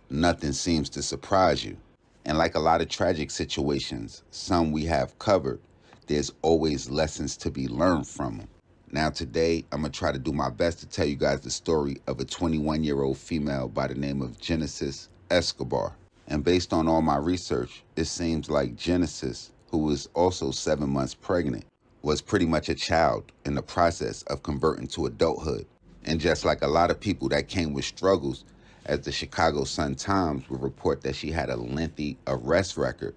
nothing seems to surprise you. And like a lot of tragic situations, some we have covered, there's always lessons to be learned from them. Now today, I'm gonna try to do my best to tell you guys the story of a 21-year-old female by the name of Genesis Escobar. And based on all my research, it seems like Genesis, who was also 7 months pregnant, was pretty much a child in the process of converting to adulthood. And just like a lot of people, that came with struggles, as the Chicago Sun-Times would report that she had a lengthy arrest record.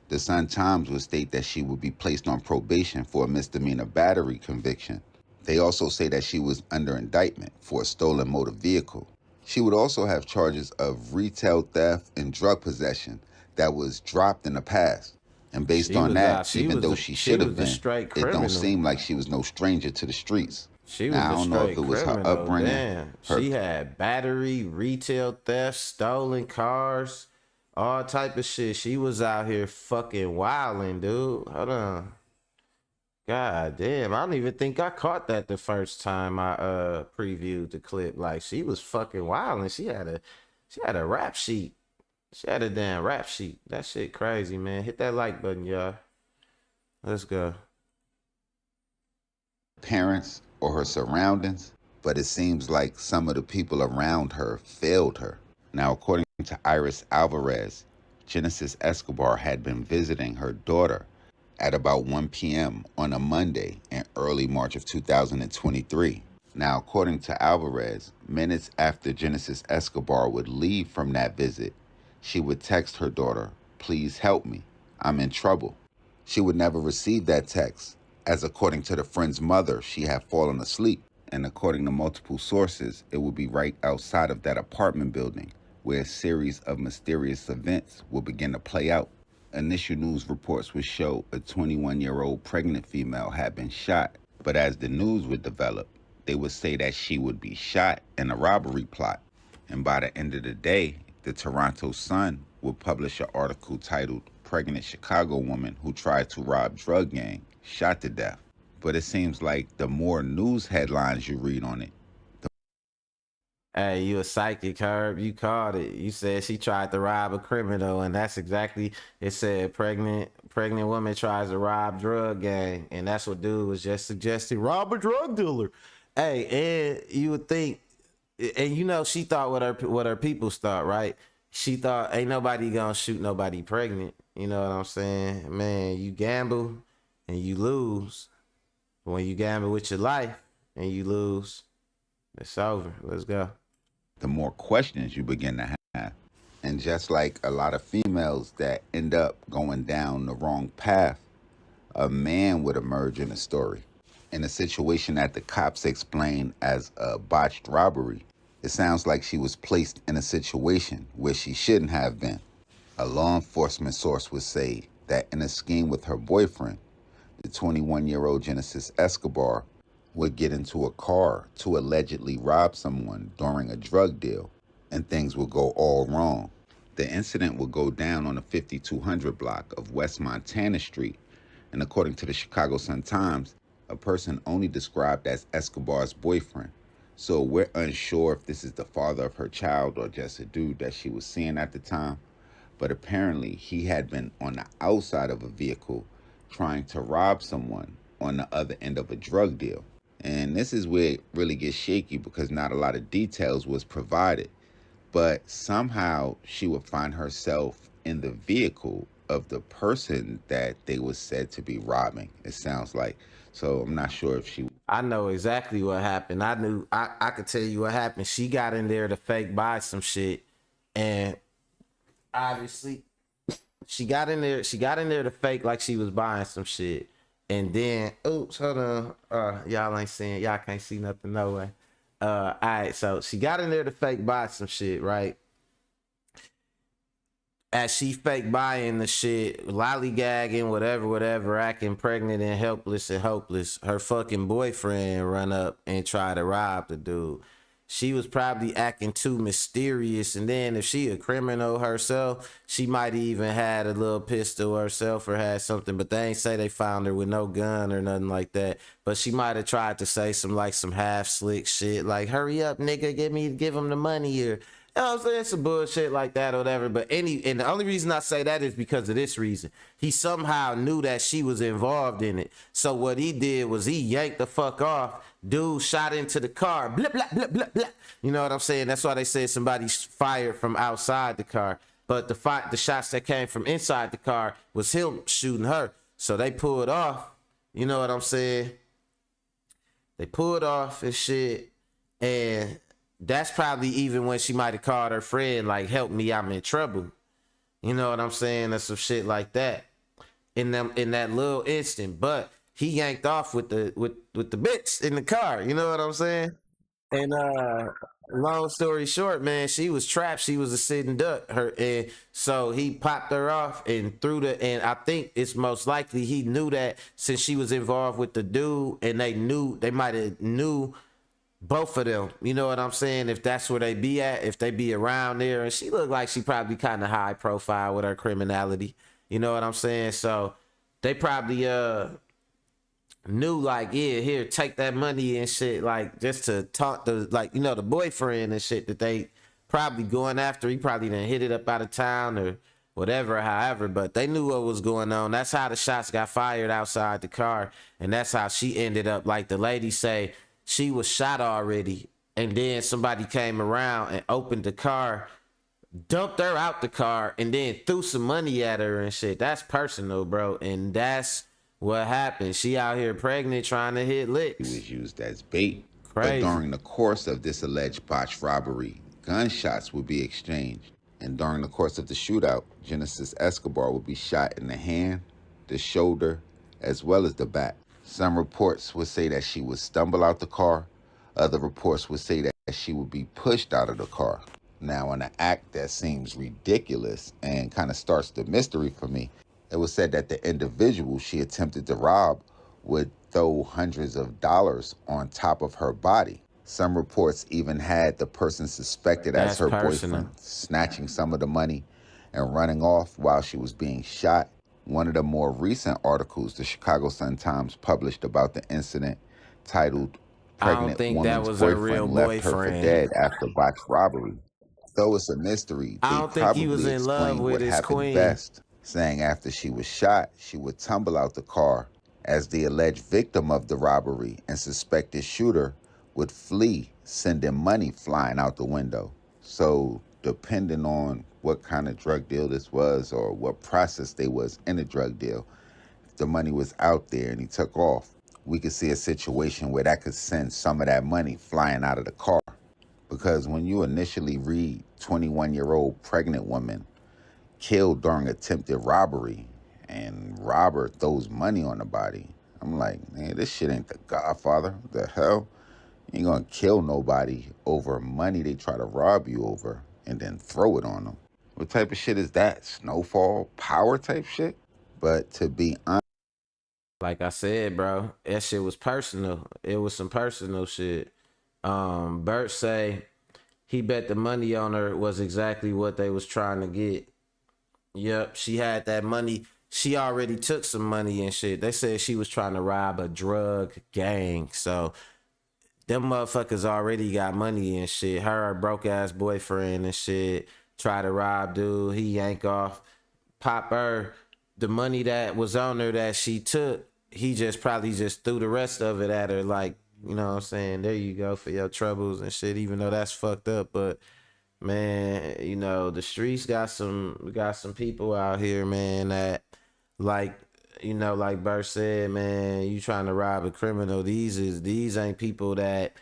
The Sun-Times would state that she would be placed on probation for a misdemeanor battery conviction. They also say that she was under indictment for a stolen motor vehicle. She would also have charges of retail theft and drug possession that was dropped in the past. And based on that, even though she should have been, it don't seem like she was no stranger to the streets. She was now, I don't know if it was her upbringing. Damn. She had battery, retail theft, stolen cars, all type of shit. She was out here fucking wilding, dude. Hold on. God damn, I don't even think I caught that the first time I previewed the clip. Like, she was fucking wilding. She had a rap sheet. She had a damn rap sheet. That shit crazy, man. Hit that like button, y'all. Let's go. Parents or her surroundings, but it seems like some of the people around her failed her. Now, according to Iris Alvarez, Genesis Escobar had been visiting her daughter at about 1 p.m. on a Monday in early March of 2023. Now, according to Alvarez, minutes after Genesis Escobar would leave from that visit, she would text her daughter, "Please help me. I'm in trouble." She would never receive that text, as according to the friend's mother, she had fallen asleep. And according to multiple sources, it would be right outside of that apartment building where a series of mysterious events will begin to play out. Initial news reports would show a 21-year-old pregnant female had been shot, but as the news would develop, they would say that she would be shot in a robbery plot. And by the end of the day, the Toronto Sun would publish an article titled "Pregnant Chicago Woman Who Tried to Rob Drug Gang Shot to Death." But it seems like the more news headlines you read on it. Hey, you a psychic, Herb. You called it. You said she tried to rob a criminal, and that's exactly, it said pregnant woman tries to rob drug gang, and that's what dude was just suggesting, rob a drug dealer. Hey, and you would think, and you know, she thought what her peoples thought, right? She thought ain't nobody gonna shoot nobody pregnant. You know what I'm saying? Man, you gamble and you lose. When you gamble with your life and you lose, it's over. Let's go. The more questions you begin to have. And just like a lot of females that end up going down the wrong path, a man would emerge in the story. In a situation that the cops explain as a botched robbery, it sounds like she was placed in a situation where she shouldn't have been. A law enforcement source would say that in a scheme with her boyfriend, the 21-year-old Genesis Escobar would get into a car to allegedly rob someone during a drug deal, and things would go all wrong. The incident would go down on the 5200 block of West Montana Street, and according to the Chicago Sun-Times, a person only described as Escobar's boyfriend. So we're unsure if this is the father of her child or just a dude that she was seeing at the time, but apparently he had been on the outside of a vehicle trying to rob someone on the other end of a drug deal. And this is where it really gets shaky because not a lot of details was provided. But somehow she would find herself in the vehicle of the person that they was said to be robbing, it sounds like. So I'm not sure if she... I know exactly what happened. I could tell you what happened. She got in there to fake buy some shit. And obviously... She got in there to fake like she was buying some shit. And then, oops, hold on. Y'all can't see nothing, no way. All right, so she got in there to fake buy some shit, right? As she fake buying the shit, lollygagging, whatever, acting pregnant and helpless and hopeless, her fucking boyfriend run up and try to rob the dude. She was probably acting too mysterious, and then if she a criminal herself, she might even had a little pistol herself or had something, but they ain't say they found her with no gun or nothing like that. But she might have tried to say some half slick shit like, hurry up, nigga, give him the money, or you know what I'm saying, some bullshit like that or whatever. But and the only reason I say that is because of this reason. He somehow knew that she was involved in it. So what he did was he yanked the fuck off. Dude shot into the car. Blah, blah, blah, blah, blah. You know what I'm saying? That's why they said somebody fired from outside the car. But the shots that came from inside the car was him shooting her. So they pulled off. You know what I'm saying? They pulled off and shit. And that's probably even when she might have called her friend, like, help me, I'm in trouble. You know what I'm saying? That's some shit like that. In that little instant. But he yanked off with the bitch in the car. You know what I'm saying? And long story short, man, she was trapped. She was a sitting duck. And so he popped her off and and I think it's most likely he knew that since she was involved with the dude, and they might have knew both of them. You know what I'm saying? If that's where they be at, if they be around there. And she looked like she probably kind of high profile with her criminality. You know what I'm saying? So they probably knew, like, yeah, here, take that money and shit, like, just to talk to, like, you know, the boyfriend and shit that they probably going after. He probably done hit it up out of town or whatever, however, but they knew what was going on. That's how the shots got fired outside the car, and that's how she ended up, like the lady say, she was shot already, and then somebody came around and opened the car, dumped her out the car, and then threw some money at her and shit. That's personal, bro, and that's What happened? She out here pregnant trying to hit licks. He was used as bait. Crazy. But during the course of this alleged botched robbery, gunshots would be exchanged. And during the course of the shootout, Genesis Escobar would be shot in the hand, the shoulder, as well as the back. Some reports would say that she would stumble out the car. Other reports would say that she would be pushed out of the car. Now, in an act that seems ridiculous and kind of starts the mystery for me, it was said that the individual she attempted to rob would throw hundreds of dollars on top of her body. Some reports even had the person suspected as her boyfriend snatching some of the money and running off while she was being shot. One of the more recent articles the Chicago Sun-Times published about the incident, titled "Pregnant Woman's Boyfriend Left Her for Dead After Botched Robbery." Though it's a mystery, they probably explained what happened best, saying after she was shot, she would tumble out the car as the alleged victim of the robbery and suspected shooter would flee, sending money flying out the window. So depending on what kind of drug deal this was or what process they was in a drug deal, if the money was out there and he took off, we could see a situation where that could send some of that money flying out of the car. Because when you initially read 21-year-old pregnant woman killed during attempted robbery and robber throws money on the body, I'm like, man, this shit ain't The Godfather. What the hell? You ain't gonna kill nobody over money they try to rob you over and then throw it on them. What type of shit is that? Snowfall power type shit? But to be honest, like I said, bro, that shit was personal. It was some personal shit. Bert say he bet the money on her was exactly what they was trying to get. Yep, she had that money. She already took some money and shit. They said she was trying to rob a drug gang. So them motherfuckers already got money and shit. Her broke ass boyfriend and shit try to rob dude. He yank off, pop her. The money that was on her that she took, he just probably just threw the rest of it at her. Like, you know what I'm saying? There you go for your troubles and shit, even though that's fucked up. But man, you know, the streets got some people out here, man, that like, you know, like Bert said, man, you trying to rob a criminal. These ain't people that,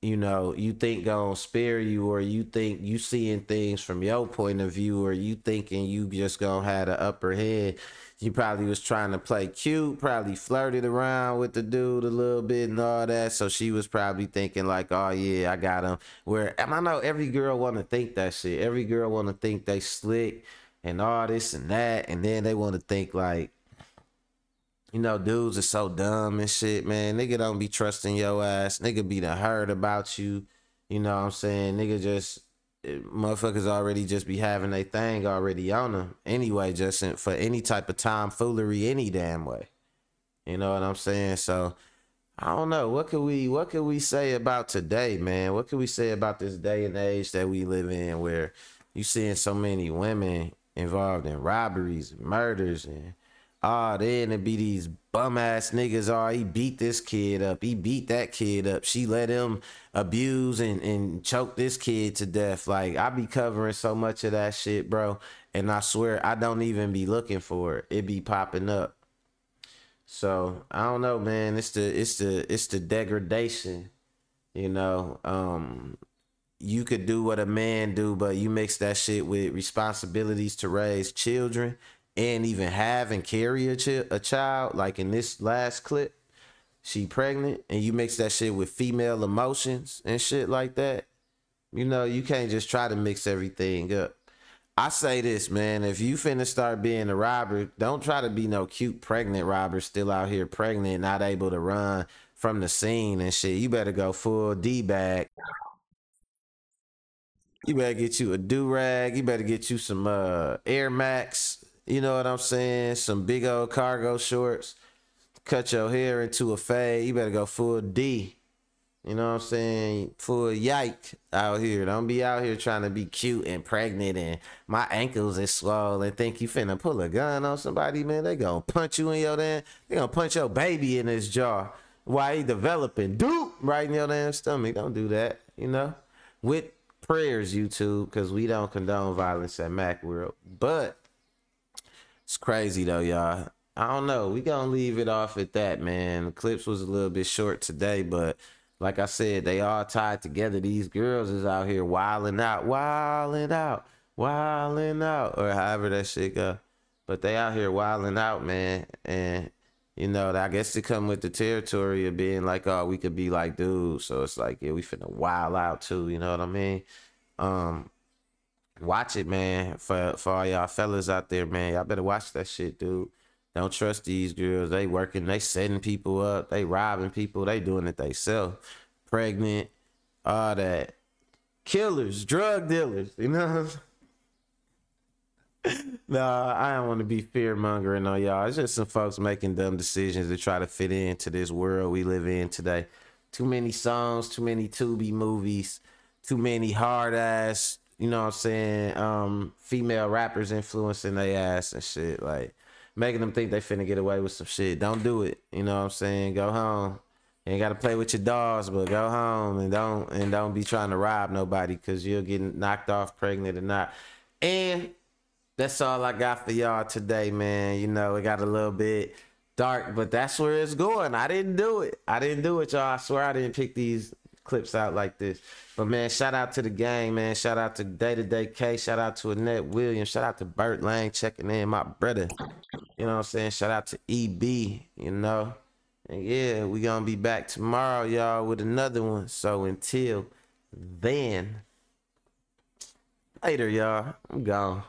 you know, you think gonna spare you, or you think you seeing things from your point of view, or you thinking you just gonna have the upper head. You probably was trying to play cute, probably flirted around with the dude a little bit and all that. So she was probably thinking like, oh yeah, I got him. And I know every girl want to think that shit. Every girl want to think they slick and all this and that. And then they want to think like, you know, dudes are so dumb and shit, man. Nigga don't be trusting your ass. Nigga be done heard about you. You know what I'm saying? Nigga just, motherfuckers already just be having their thing already on them. Anyway, just for any type of tomfoolery any damn way. You know what I'm saying? So, I don't know. What could we say about today, man? What could we say about this day and age that we live in where you seeing so many women involved in robberies, murders, and then it be these bum ass niggas. He beat this kid up. He beat that kid up. She let him abuse and choke this kid to death. Like, I be covering so much of that shit, bro. And I swear I don't even be looking for it. It be popping up. So I don't know, man. It's the degradation. You know, you could do what a man do, but you mix that shit with responsibilities to raise children and even have and carry a child. Like in this last clip, she pregnant, and you mix that shit with female emotions and shit like that. You know, you can't just try to mix everything up. I say this, man, if you finna start being a robber, don't try to be no cute pregnant robber still out here pregnant, not able to run from the scene and shit. You better go full D-bag. You better get you a do-rag. You better get you some Air Max. You know what I'm saying? Some big old cargo shorts. Cut your hair into a fade. You better go full D. You know what I'm saying? Full yike out here. Don't be out here trying to be cute and pregnant and my ankles is swollen. Think you finna pull a gun on somebody, man. They gonna punch you in your damn. They gonna punch your baby in his jaw while he developing. Doop! Right in your damn stomach. Don't do that, you know? With prayers, YouTube, because we don't condone violence at Mac World. But it's crazy though, y'all. I don't know. We gonna leave it off at that, man. The clips was a little bit short today, but like I said, they all tied together. These girls is out here wilding out, wilding out, wilding out, or however that shit go. But they out here wilding out, man. And you know, I guess they come with the territory of being like, oh, we could be like dudes. So it's like, yeah, we finna wild out too. You know what I mean? Watch it, man. For all y'all fellas out there, man, y'all better watch that shit, dude. Don't trust these girls. They working, they setting people up, they robbing people, they doing it themselves. Pregnant, all that. Killers, drug dealers, you know? Nah, I don't want to be fear mongering on y'all. It's just some folks making dumb decisions to try to fit into this world we live in today. Too many songs, too many Tubi movies, too many hard ass, you know what I'm saying, female rappers influencing their ass and shit. Like, making them think they finna get away with some shit. Don't do it. You know what I'm saying? Go home. You ain't gotta play with your dogs, but go home and don't be trying to rob nobody, because you'll get knocked off, pregnant or not. And that's all I got for y'all today, man. You know, it got a little bit dark, but that's where it's going. I didn't do it, y'all. I swear I didn't pick these clips out like this. But man, shout out to the gang, man. Shout out to Day to Day K. Shout out to Annette Williams. Shout out to Burt Lang checking in, my brother. You know what I'm saying? Shout out to EB, you know. And yeah, we gonna be back tomorrow, y'all, with another one. So until then, later, y'all. I'm gone.